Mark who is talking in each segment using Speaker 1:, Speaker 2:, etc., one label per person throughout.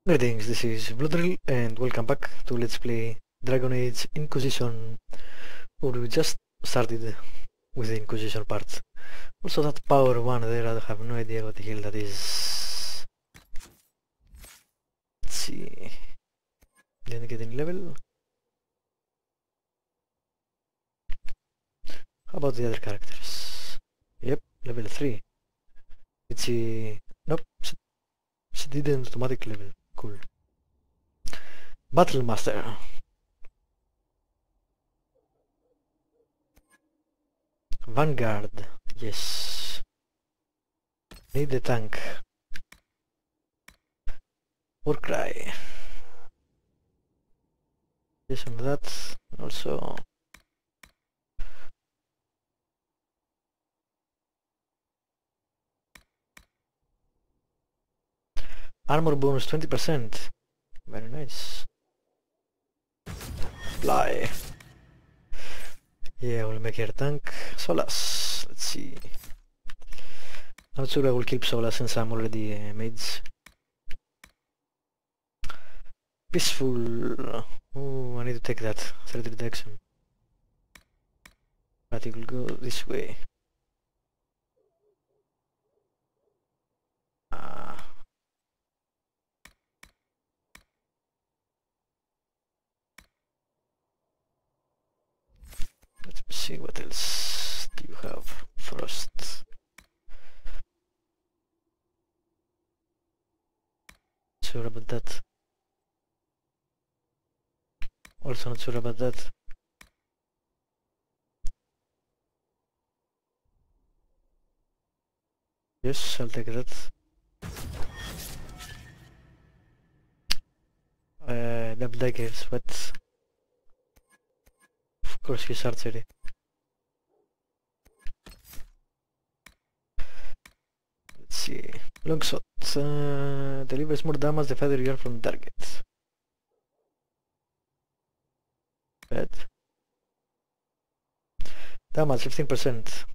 Speaker 1: Greetings, this is Vlodril and welcome back to Let's Play Dragon Age Inquisition, where we just started with the Inquisition part. Also that power one there, I have no idea what the hell that is. Let's see... Didn't get any level. How about the other characters? Yep, level 3. It's nope, she did an automatic level. Cool. Battle Master. Vanguard. Yes. Need the tank. Warcry. Yes, on that. Also. Armor bonus 20%. Very nice. Fly. Yeah, we'll make her tank. Solas. Let's see. I'm not sure I will keep Solas since I'm already a mage. Peaceful. Oh, I need to take that. Threat reduction. But it will go this way. Let's see what else do you have. Frost. Sure about that. Also not sure about that. Yes, I'll take that. Double daggers, but of course he's archery. Let's see. Longshot delivers more damage the further you are from the target. Bad. Damage 15%.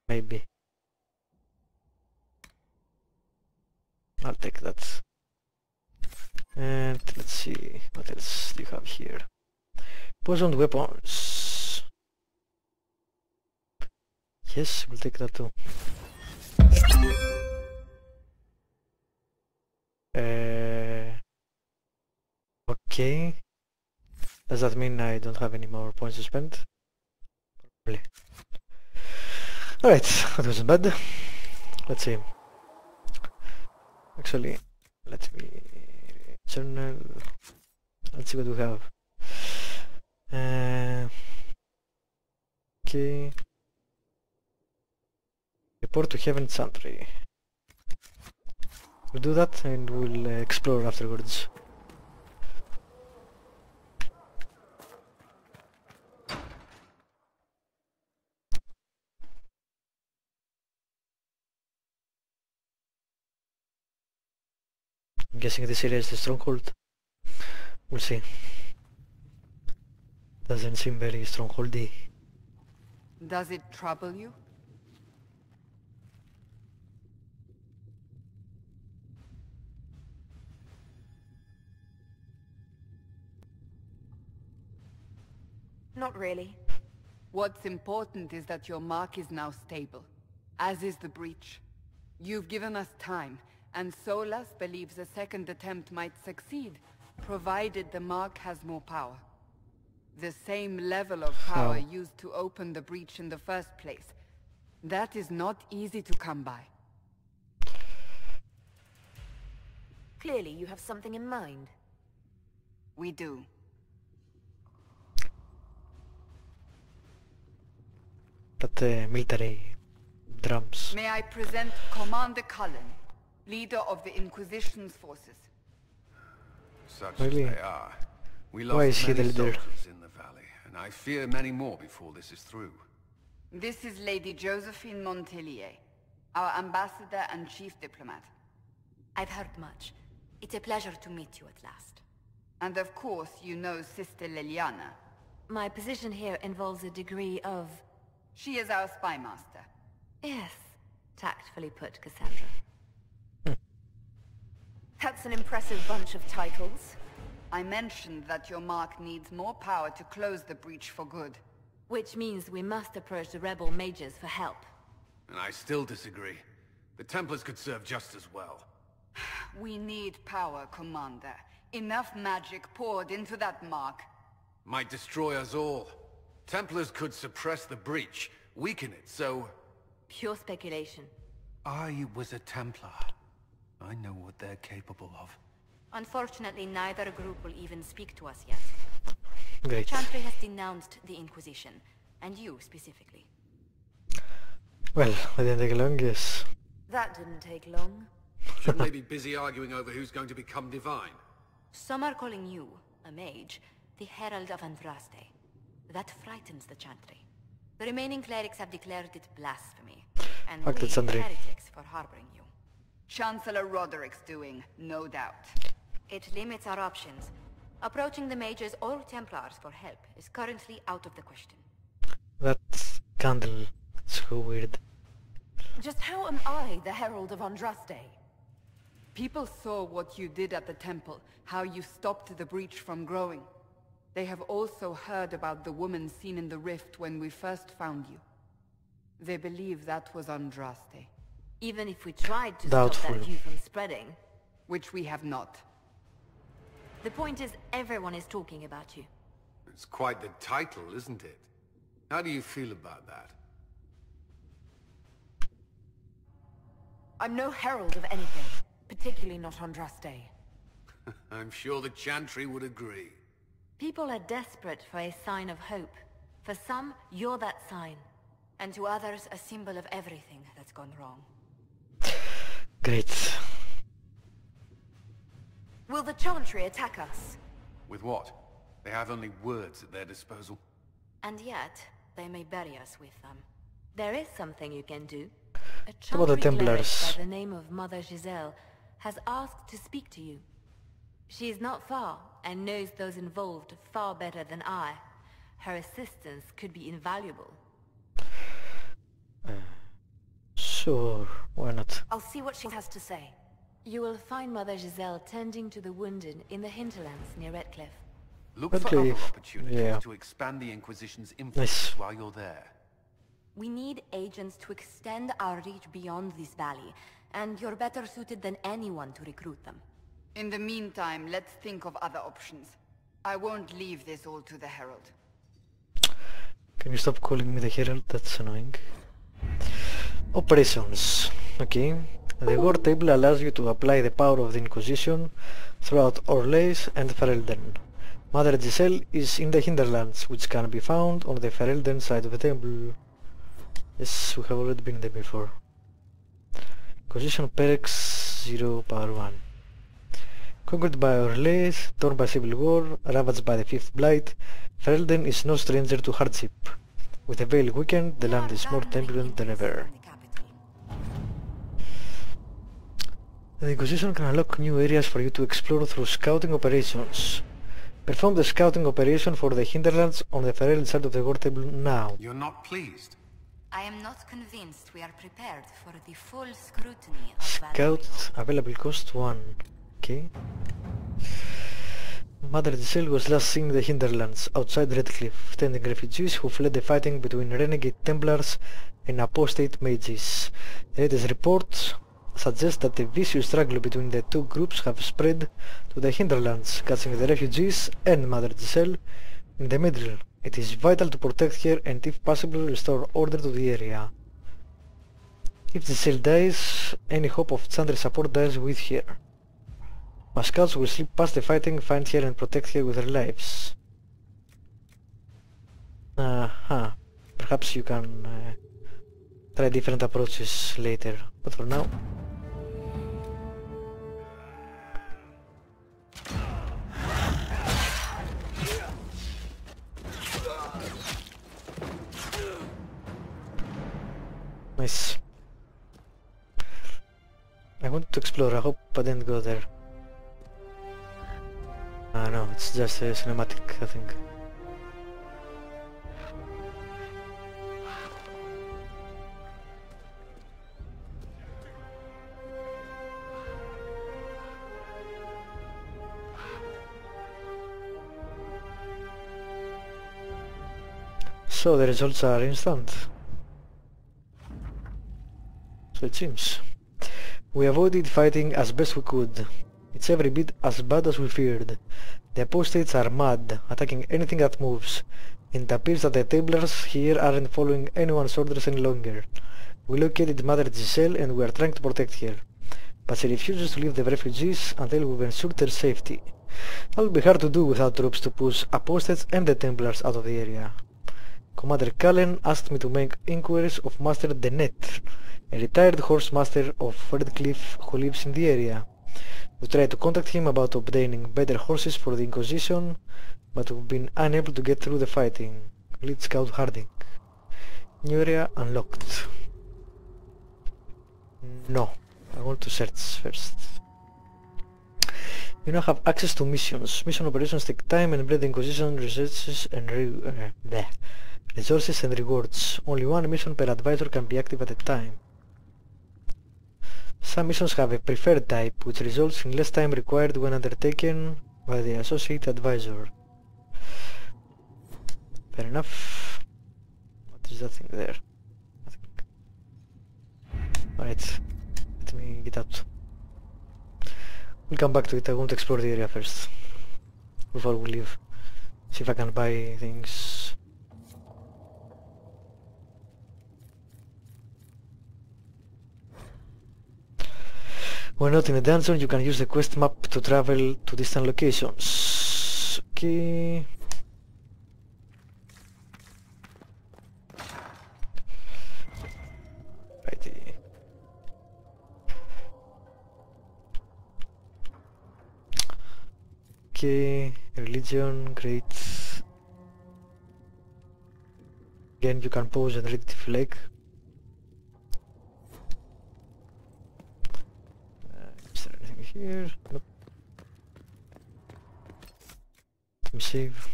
Speaker 1: Maybe. I'll take that. And let's see, what else do you have here? Poisoned weapons. Yes, we'll take that too. Okay. Does that mean I don't have any more points to spend? Probably. Alright, that wasn't bad. Let's see. Actually, let me journal. Let's see what we have. Okay. Report to Heaven Santry. We'll do that and we'll explore afterwards. I'm guessing this area is the Stronghold. We'll see. Doesn't seem very strongholdy.
Speaker 2: Does it trouble you?
Speaker 3: Not really.
Speaker 2: What's important is that your mark is now stable, as is the breach. You've given us time, and Solas believes a second attempt might succeed, provided the mark has more power. The same level of power used to open the breach in the first place. That is not easy to come by.
Speaker 3: Clearly you have something in mind.
Speaker 2: We do.
Speaker 1: But military drums.
Speaker 2: May I present Commander Cullen, leader of the Inquisition's forces.
Speaker 4: Such
Speaker 1: Really?
Speaker 4: as they are. We
Speaker 1: Why is
Speaker 4: lost
Speaker 1: he the
Speaker 4: many
Speaker 1: leader?
Speaker 4: soldiers in the valley, and I fear many more before this is through.
Speaker 2: This is Lady Josephine Montelier, our ambassador and chief diplomat.
Speaker 3: I've heard much. It's a pleasure to meet you at last.
Speaker 2: And of course, you know Sister Liliana.
Speaker 3: My position here involves a degree of...
Speaker 2: She is our spy master.
Speaker 3: Yes, tactfully put, Cassandra. That's an impressive bunch of titles.
Speaker 2: I mentioned that your mark needs more power to close the breach for good.
Speaker 3: Which means we must approach the rebel mages for help.
Speaker 4: And I still disagree. The Templars could serve just as well.
Speaker 2: We need power, Commander. Enough magic poured into that mark.
Speaker 4: Might destroy us all. Templars could suppress the breach, weaken it, so...
Speaker 3: Pure speculation.
Speaker 4: I was a Templar. I know what they're capable of.
Speaker 3: Unfortunately, neither group will even speak to us yet.
Speaker 1: Great.
Speaker 3: Chantry has denounced the Inquisition, and you specifically.
Speaker 1: Well, it didn't take long, yes.
Speaker 3: That didn't take long.
Speaker 4: Shouldn't they be busy arguing over who's going to become divine?
Speaker 3: Some are calling you, a mage, the Herald of Andraste. That frightens the Chantry. The remaining clerics have declared it blasphemy, and
Speaker 1: Fuck
Speaker 3: we
Speaker 1: that, Sandri.
Speaker 3: heretics for harboring you.
Speaker 2: Chancellor Roderick's doing, no doubt.
Speaker 3: It limits our options. Approaching the mages or Templars for help is currently out of the question.
Speaker 1: That candle, it's so weird.
Speaker 5: Just how am I the Herald of Andraste?
Speaker 2: People saw what you did at the temple, how you stopped the breach from growing. They have also heard about the woman seen in the rift when we first found you. They believe that was Andraste,
Speaker 3: Even if we tried to
Speaker 1: Doubtful.
Speaker 3: stop that view from spreading.
Speaker 2: which we have not.
Speaker 3: The point is, everyone is talking about you.
Speaker 4: It's quite the title, isn't it? How do you feel about that?
Speaker 5: I'm no herald of anything, particularly not Andraste.
Speaker 4: I'm sure the Chantry would agree.
Speaker 3: People are desperate for a sign of hope. For some, you're that sign. And to others, a symbol of everything that's gone wrong.
Speaker 1: Great.
Speaker 5: Will the Chantry attack us?
Speaker 4: With what? They have only words at their disposal.
Speaker 3: And yet, they may bury us with them. There is something you can do. A
Speaker 1: What about the
Speaker 3: Chantry cleric
Speaker 1: Templars?
Speaker 3: by the name of Mother Giselle has asked to speak to you. She is not far, and knows those involved far better than I. Her assistance could be invaluable.
Speaker 1: Sure, why not?
Speaker 5: I'll see what she has to say.
Speaker 3: You will find Mother Giselle tending to the wounded in the hinterlands near Redcliffe.
Speaker 4: Look for
Speaker 1: Okay,
Speaker 4: other opportunities
Speaker 1: yeah.
Speaker 4: to expand the Inquisition's influence while you're there.
Speaker 3: We need agents to extend our reach beyond this valley, and you're better suited than anyone to recruit them.
Speaker 2: In the meantime, let's think of other options. I won't leave this all to the Herald.
Speaker 1: Can you stop calling me the Herald? That's annoying. Operations. Okay. The war table allows you to apply the power of the Inquisition throughout Orleans and Ferelden. Mother Giselle is in the hinterlands, which can be found on the Ferelden side of the temple. Yes, we have already been there before. Inquisition perks 0 power 1. Conquered by Orleans, torn by civil war, ravaged by the Fifth Blight, Ferelden is no stranger to hardship. With the Veil weakened, the land is more turbulent than ever. The Inquisition can unlock new areas for you to explore through scouting operations. Perform the scouting operation for the hinterlands on the Ferelden side of the war table now.
Speaker 4: You're not pleased?
Speaker 3: I am not convinced we are prepared for the full scrutiny of
Speaker 1: Scout available cost 1. Okay. Mother Giselle was last seen in the hinterlands, outside Redcliffe, tending refugees who fled the fighting between renegade Templars and apostate mages. The latest reports suggest that the vicious struggle between the two groups have spread to the hinterlands, catching the refugees and Mother Giselle in the middle. It is vital to protect her and, if possible, restore order to the area. If Giselle dies, any hope of Chantry support dies with her. My scouts will slip past the fighting, find her and protect her with their lives. Perhaps you can try different approaches later, but for now... Nice. I wanted to explore, I hope I didn't go there. No, it's just a cinematic, I think. So the results are instant. So it seems. We avoided fighting as best we could. It's every bit as bad as we feared. The apostates are mad, attacking anything that moves. It appears that the templars here aren't following anyone's orders any longer. We located Mother Giselle and we are trying to protect her. But she refuses to leave the refugees until we've ensured their safety. That will be hard to do without troops to push apostates and the templars out of the area. Commander Cullen asked me to make inquiries of Master Denet, a retired horse master of Redcliffe who lives in the area. We tried to contact him about obtaining better horses for the Inquisition, but we've been unable to get through the fighting. Lead Scout Harding. New area unlocked. No, I want to search first. You now have access to missions. Mission operations take time and breed the Inquisition resources and rewards. Only one mission per advisor can be active at a time. Some missions have a preferred type, which results in less time required when undertaken by the associate advisor. Fair enough. What is that thing there? Alright, let me get out. We'll come back to it. I want to explore the area first before we leave. See if I can buy things. When not in a dungeon, you can use the quest map to travel to distant locations. Okay. Righty. Okay, religion, great. Again, you can pause and read it if you like. Is there anything here? Nope. Let me save.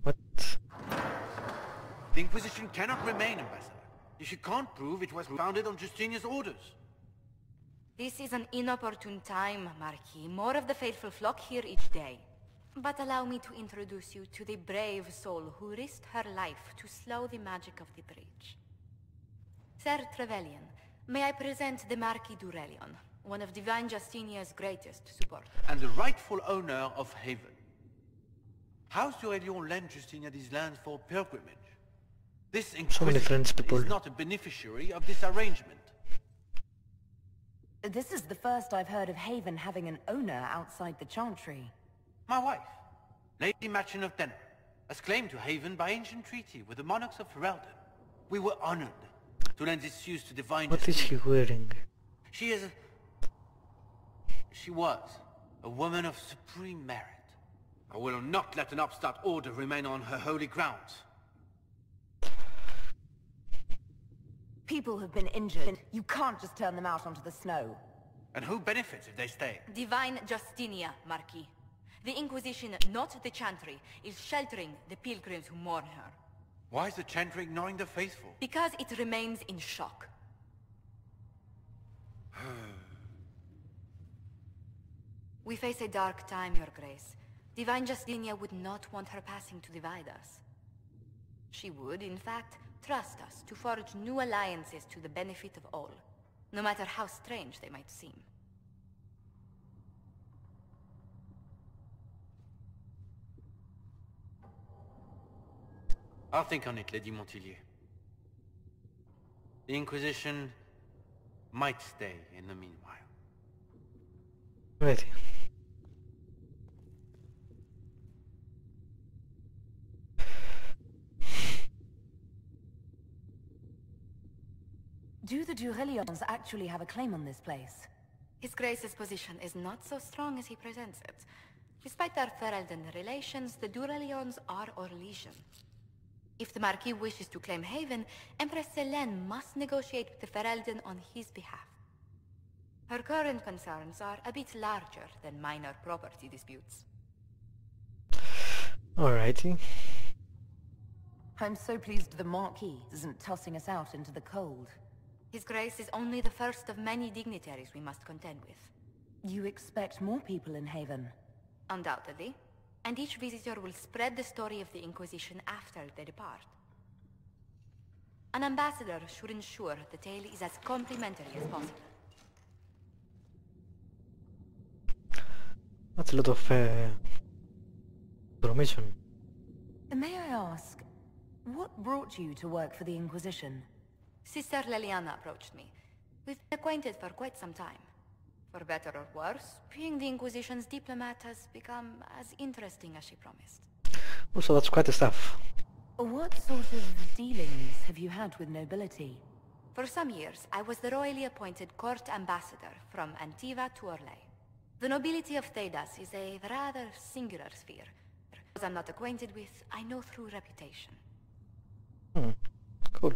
Speaker 1: What?
Speaker 6: The Inquisition cannot remain, Ambassador, if you can't prove it was founded on Justinian's orders.
Speaker 3: This is an inopportune time, Marquis. More of the faithful flock here each day. But allow me to introduce you to the brave soul who risked her life to slow the magic of the breach. Sir Trevelyan, may I present the Marquis d'Aurelion, one of Divine Justinia's greatest supporters.
Speaker 6: And the rightful owner of Haven. House d'Aurelion lent Justinia these lands for pilgrimage. This Inquisition is not a beneficiary of this arrangement.
Speaker 5: This is the first I've heard of Haven having an owner outside the Chantry.
Speaker 6: My wife, Lady Machin of Denner, has claimed to Haven by ancient treaty with the monarchs of Ferelden. We were honored to lend this use to Divine
Speaker 1: What is he wearing?
Speaker 6: She was a woman of supreme merit. I will not let an upstart order remain on her holy grounds.
Speaker 5: People have been injured. You can't just turn them out onto the snow.
Speaker 6: And who benefits if they stay?
Speaker 3: Divine Justinia, Marquis. The Inquisition, not the Chantry, is sheltering the pilgrims who mourn her.
Speaker 6: Why is the Chantry ignoring the faithful?
Speaker 3: Because it remains in shock. We face a dark time, Your Grace. Divine Justinia would not want her passing to divide us. She would, in fact, trust us to forge new alliances to the benefit of all, no matter how strange they might seem.
Speaker 6: I'll think on it, Lady Montillier. The Inquisition might stay in the meanwhile.
Speaker 1: Right.
Speaker 5: Do the Durelions actually have a claim on this place?
Speaker 3: His Grace's position is not so strong as he presents it. Despite their Ferelden relations, the Durelions are Orlesian. If the Marquis wishes to claim Haven, Empress Selene must negotiate with the Ferelden on his behalf. Her current concerns are a bit larger than minor property disputes.
Speaker 1: Alrighty.
Speaker 5: I'm so pleased the Marquis isn't tossing us out into the cold.
Speaker 3: His Grace is only the first of many dignitaries we must contend with.
Speaker 5: You expect more people in Haven?
Speaker 3: Undoubtedly. and each visitor will spread the story of the Inquisition after they depart. An ambassador should ensure the tale is as complimentary as possible.
Speaker 1: That's a lot of information.
Speaker 5: May I ask, what brought you to work for the Inquisition?
Speaker 3: Sister Leliana approached me. We've been acquainted for quite some time. For better or worse, being the Inquisition's diplomat has become as interesting as she promised.
Speaker 1: Also, that's quite a stuff.
Speaker 5: What sort of dealings have you had with nobility?
Speaker 3: For some years, I was the royally appointed court ambassador from Antiva to Orlais. The nobility of Thedas is a rather singular sphere. Those I'm not acquainted with, I know through reputation.
Speaker 1: Cool.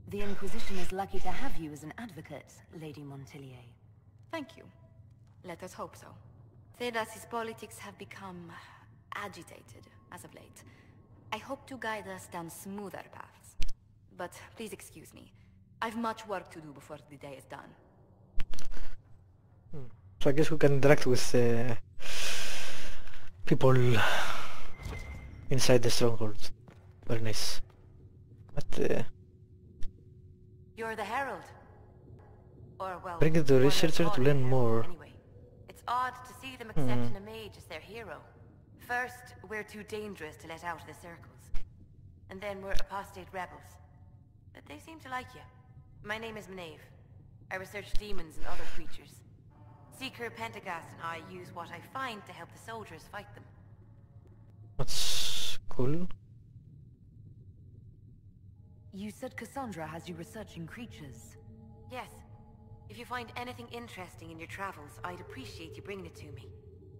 Speaker 5: The Inquisition is lucky to have you as an advocate, Lady Montillier.
Speaker 3: Thank you. Let us hope so. Thedas' politics have become agitated as of late. I hope to guide us down smoother paths. But please excuse me. I've much work to do before the day is done.
Speaker 1: So I guess we can interact with people inside the Stronghold. Very nice. But
Speaker 7: You're the Herald. Or, well,
Speaker 1: bring it to the researcher to learn more.
Speaker 7: Anyway, it's odd to see them accepting a mage as their hero. First, we're too dangerous to let out of the circles. And then we're apostate rebels. But they seem to like you. My name is Knave. I research demons and other creatures. Seeker Pentagast and I use what I find to help the soldiers fight them.
Speaker 1: That's cool.
Speaker 5: You said Cassandra has you researching creatures.
Speaker 7: Yes. If you find anything interesting in your travels, I'd appreciate you bringing it to me.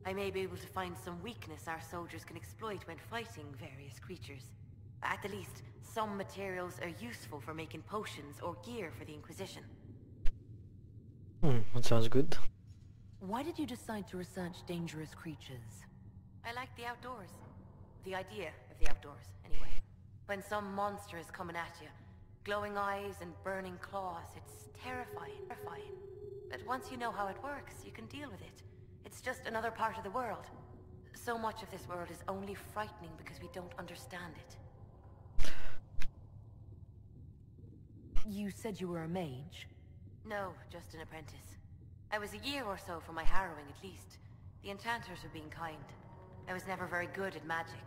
Speaker 7: I may be able to find some weakness our soldiers can exploit when fighting various creatures. At the least, some materials are useful for making potions or gear for the Inquisition.
Speaker 1: That sounds good.
Speaker 5: Why did you decide to research dangerous creatures?
Speaker 7: I like the outdoors. The idea of the outdoors, anyway. When some monster is coming at you, glowing eyes and burning claws, it's terrifying. But once you know how it works, you can deal with it. It's just another part of the world. So much of this world is only frightening because we don't understand it.
Speaker 5: You said you were a mage?
Speaker 7: No, just an apprentice. I was a year or so from my harrowing at least. The enchanters were being kind. I was never very good at magic.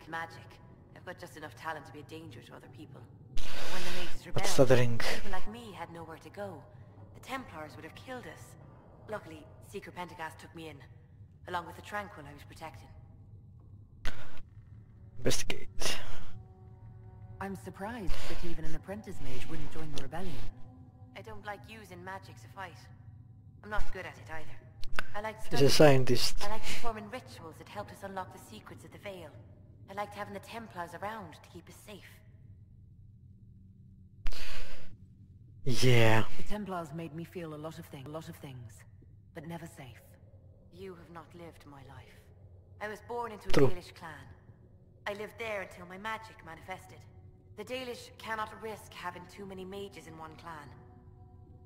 Speaker 7: I've got just enough talent to be a danger to other people. But when the mages rebelled, people like me had nowhere to go. The Templars would have killed us. Luckily, Seeker Pentagast took me in, along with the Tranquil I was protecting.
Speaker 1: Investigate.
Speaker 5: I'm surprised that even an apprentice mage wouldn't join the rebellion.
Speaker 7: I don't like using magic to fight. I'm not good at it either. I like
Speaker 1: He's a scientist.
Speaker 7: I like performing rituals that help us unlock the secrets of the Veil. I liked having the Templars around to keep us safe.
Speaker 1: Yeah.
Speaker 5: The Templars made me feel a lot of things, but never safe.
Speaker 7: You have not lived my life. I was born into a
Speaker 1: True.
Speaker 7: Dalish clan. I lived there until my magic manifested. The Dalish cannot risk having too many mages in one clan.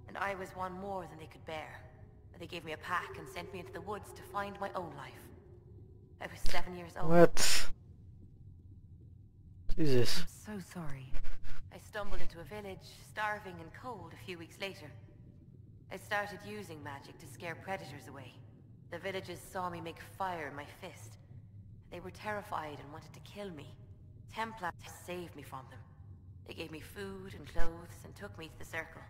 Speaker 7: And I was one more than they could bear. They gave me a pack and sent me into the woods to find my own life. I was 7 years old.
Speaker 1: What? Jesus.
Speaker 5: I'm so sorry.
Speaker 7: I stumbled into a village, starving and cold a few weeks later. I started using magic to scare predators away. The villagers saw me make fire in my fist. They were terrified and wanted to kill me. Templars saved me from them. They gave me food and clothes and took me to the Circle.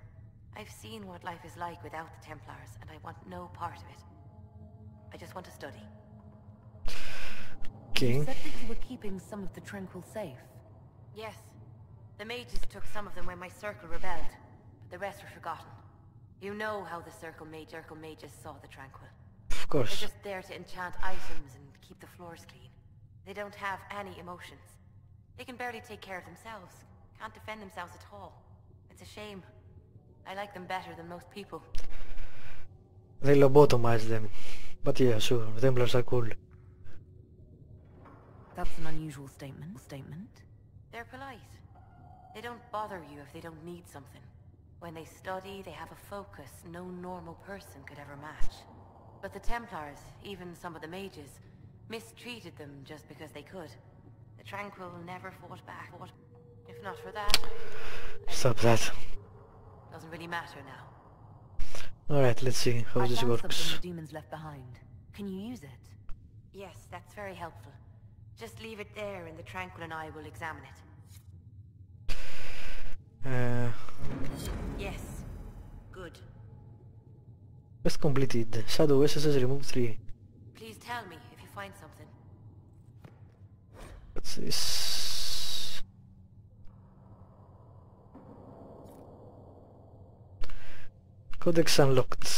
Speaker 7: I've seen what life is like without the Templars, and I want no part of it. I just want to study.
Speaker 1: Okay.
Speaker 5: You said that you were keeping some of the Tranquil safe.
Speaker 7: Yes. The mages took some of them when my Circle rebelled, but the rest were forgotten. You know how the Circle mages saw the Tranquil.
Speaker 1: Of
Speaker 7: They're
Speaker 1: course.
Speaker 7: just there to enchant items and keep the floors clean. They don't have any emotions. They can barely take care of themselves. Can't defend themselves at all. It's a shame. I like them better than most people.
Speaker 1: They lobotomize them. But yeah, sure, the Templars are cool.
Speaker 5: That's an unusual statement.
Speaker 7: They're polite. They don't bother you if they don't need something. When they study, they have a focus no normal person could ever match. But the Templars, even some of the mages, Mistreated them just because they could. The Tranquil never fought back. If not for that...
Speaker 1: Stop that.
Speaker 7: Doesn't really matter now.
Speaker 1: Alright, let's see how this works.
Speaker 5: Something the demons left behind. Can you use it?
Speaker 7: Yes, that's very helpful. Just leave it there and the Tranquil and I will examine it. Yes. Good.
Speaker 1: Quest completed. Shadow SSS removed 3.
Speaker 7: Please tell me if you find something.
Speaker 1: What's this? Codex unlocked.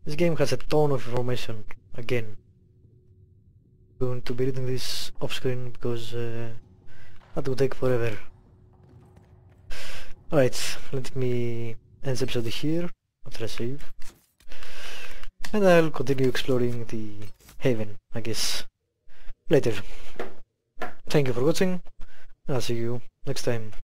Speaker 1: This game has a ton of information. Again. I'm going to be reading this off screen because that will take forever. Alright, let me end the episode here after I save. And I'll continue exploring the Haven, I guess, later. Thank you for watching, and I'll see you next time.